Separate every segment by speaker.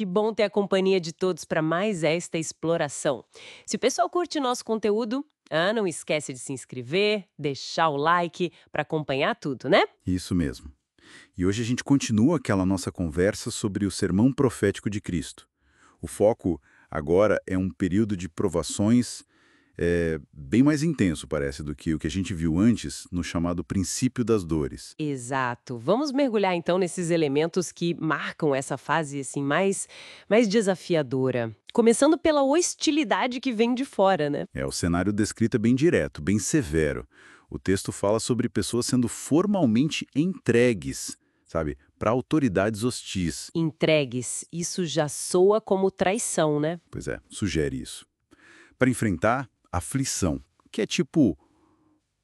Speaker 1: que bom ter a companhia de todos para mais esta exploração. Se o pessoal curte nosso conteúdo, não esquece de se inscrever, deixar o like para acompanhar tudo, né?
Speaker 2: Isso mesmo. E hoje a gente continua aquela nossa conversa sobre o sermão profético de Cristo. O foco agora é um período de provações bem mais intenso, parece, do que o que a gente viu antes no chamado princípio das dores.
Speaker 1: Exato. Vamos mergulhar então nesses elementos que marcam essa fase assim mais desafiadora. Começando pela hostilidade que vem de fora, né?
Speaker 2: O cenário descrito é bem direto, bem severo. O texto fala sobre pessoas sendo formalmente entregues, sabe, para autoridades hostis.
Speaker 1: Entregues. Isso já soa como traição, né?
Speaker 2: Pois é, sugere isso. Para enfrentar aflição, que é tipo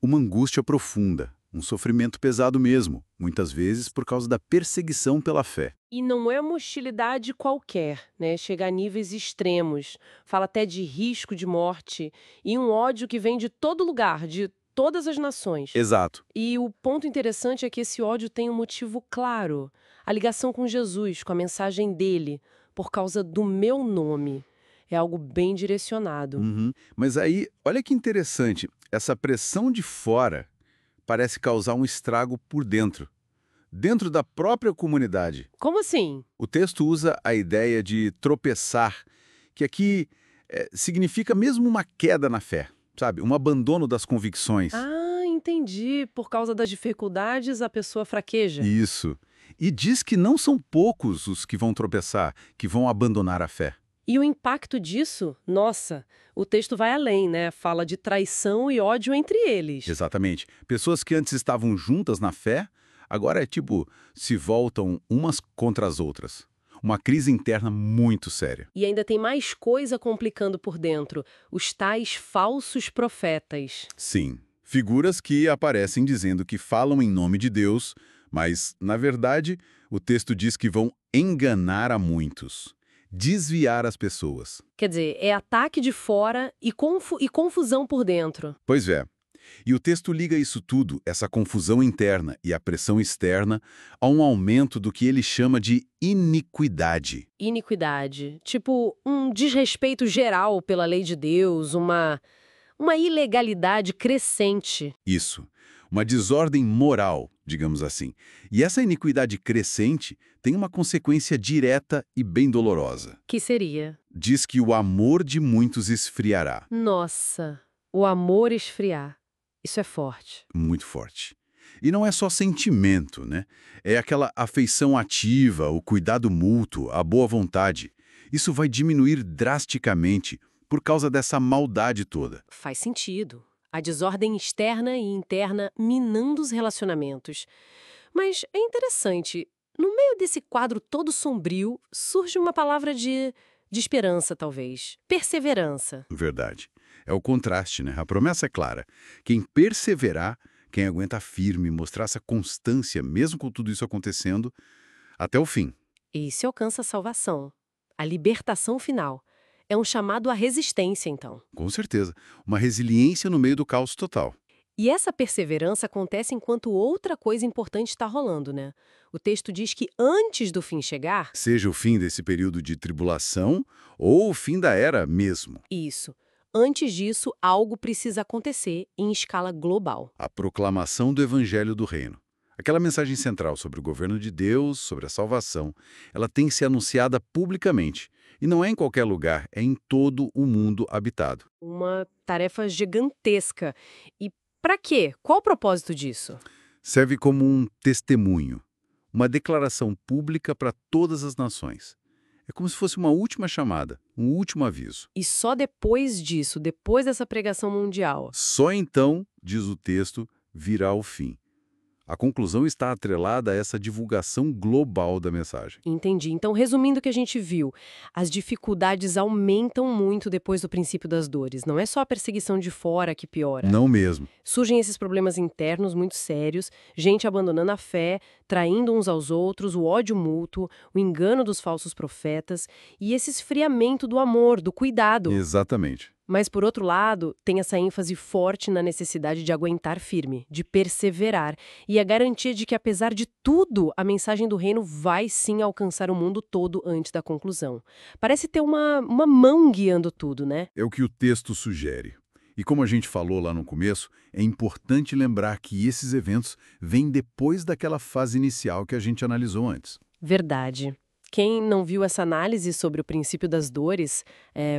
Speaker 2: uma angústia profunda, um sofrimento pesado mesmo, muitas vezes por causa da perseguição pela fé.
Speaker 1: E não é uma hostilidade qualquer, né? Chega a níveis extremos. Fala até de risco de morte e um ódio que vem de todo lugar, de todas as nações.
Speaker 2: Exato.
Speaker 1: E o ponto interessante é que esse ódio tem um motivo claro. A ligação com Jesus, com a mensagem dele, por causa do meu nome. É algo bem direcionado.
Speaker 2: Uhum. Mas aí, olha que interessante, essa pressão de fora parece causar um estrago por dentro, dentro da própria comunidade.
Speaker 1: Como assim?
Speaker 2: O texto usa a ideia de tropeçar, que aqui significa mesmo uma queda na fé, sabe? Um abandono das convicções.
Speaker 1: Ah, entendi. Por causa das dificuldades, a pessoa fraqueja.
Speaker 2: Isso. E diz que não são poucos os que vão tropeçar, que vão abandonar a fé.
Speaker 1: E o impacto disso, nossa, o texto vai além, né? Fala de traição e ódio entre eles.
Speaker 2: Exatamente. Pessoas que antes estavam juntas na fé, agora se voltam umas contra as outras. Uma crise interna muito séria.
Speaker 1: E ainda tem mais coisa complicando por dentro, os tais falsos profetas.
Speaker 2: Sim, figuras que aparecem dizendo que falam em nome de Deus, mas, na verdade, o texto diz que vão enganar a muitos, desviar as pessoas.
Speaker 1: Quer dizer, é ataque de fora e confusão por dentro.
Speaker 2: Pois é. E o texto liga isso tudo, essa confusão interna e a pressão externa, a um aumento do que ele chama de iniquidade.
Speaker 1: Iniquidade, tipo um desrespeito geral pela lei de Deus, uma ilegalidade crescente.
Speaker 2: Isso. Uma desordem moral, digamos assim. E essa iniquidade crescente tem uma consequência direta e bem dolorosa.
Speaker 1: Que seria?
Speaker 2: Diz que o amor de muitos esfriará.
Speaker 1: Nossa, o amor esfriar. Isso é forte.
Speaker 2: Muito forte. E não é só sentimento, né? É aquela afeição ativa, o cuidado mútuo, a boa vontade. Isso vai diminuir drasticamente por causa dessa maldade toda.
Speaker 1: Faz sentido. A desordem externa e interna minando os relacionamentos. Mas é interessante, no meio desse quadro todo sombrio, surge uma palavra de esperança, talvez. Perseverança.
Speaker 2: Verdade. É o contraste, né? A promessa é clara. Quem perseverar, quem aguenta firme, mostrar essa constância, mesmo com tudo isso acontecendo, até o fim.
Speaker 1: E se alcança a salvação, a libertação final. É um chamado à resistência, então.
Speaker 2: Com certeza. Uma resiliência no meio do caos total.
Speaker 1: E essa perseverança acontece enquanto outra coisa importante está rolando, né? O texto diz que antes do fim chegar...
Speaker 2: Seja o fim desse período de tribulação ou o fim da era mesmo.
Speaker 1: Isso. Antes disso, algo precisa acontecer em escala global.
Speaker 2: A proclamação do Evangelho do Reino. Aquela mensagem central sobre o governo de Deus, sobre a salvação, ela tem que ser anunciada publicamente. E não é em qualquer lugar, é em todo o mundo habitado.
Speaker 1: Uma tarefa gigantesca. E para quê? Qual o propósito disso?
Speaker 2: Serve como um testemunho, uma declaração pública para todas as nações. É como se fosse uma última chamada, um último aviso.
Speaker 1: E só depois disso, depois dessa pregação mundial...
Speaker 2: Só então, diz o texto, virá o fim. A conclusão está atrelada a essa divulgação global da mensagem.
Speaker 1: Entendi. Então, resumindo o que a gente viu, as dificuldades aumentam muito depois do princípio das dores. Não é só a perseguição de fora que piora.
Speaker 2: Não mesmo.
Speaker 1: Surgem esses problemas internos muito sérios, gente abandonando a fé, traindo uns aos outros, o ódio mútuo, o engano dos falsos profetas e esse esfriamento do amor, do cuidado.
Speaker 2: Exatamente.
Speaker 1: Mas, por outro lado, tem essa ênfase forte na necessidade de aguentar firme, de perseverar, e a garantia de que, apesar de tudo, a mensagem do reino vai sim alcançar o mundo todo antes da conclusão. Parece ter uma mão guiando tudo, né?
Speaker 2: É o que o texto sugere. E como a gente falou lá no começo, é importante lembrar que esses eventos vêm depois daquela fase inicial que a gente analisou antes.
Speaker 1: Verdade. Quem não viu essa análise sobre o princípio das dores,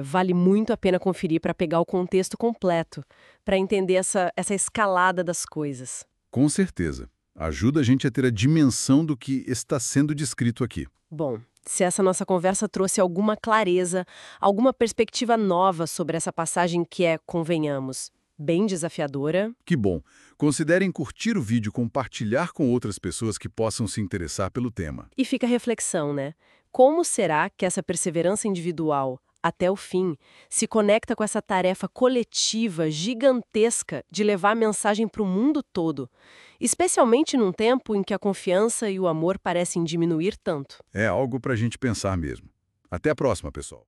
Speaker 1: vale muito a pena conferir para pegar o contexto completo, para entender essa escalada das coisas.
Speaker 2: Com certeza. Ajuda a gente a ter a dimensão do que está sendo descrito aqui.
Speaker 1: Bom, se essa nossa conversa trouxe alguma clareza, alguma perspectiva nova sobre essa passagem que é, convenhamos, bem desafiadora.
Speaker 2: Que bom! Considerem curtir o vídeo e compartilhar com outras pessoas que possam se interessar pelo tema.
Speaker 1: E fica a reflexão, né? Como será que essa perseverança individual, até o fim, se conecta com essa tarefa coletiva gigantesca de levar a mensagem para o mundo todo? Especialmente num tempo em que a confiança e o amor parecem diminuir tanto.
Speaker 2: É algo para a gente pensar mesmo. Até a próxima, pessoal!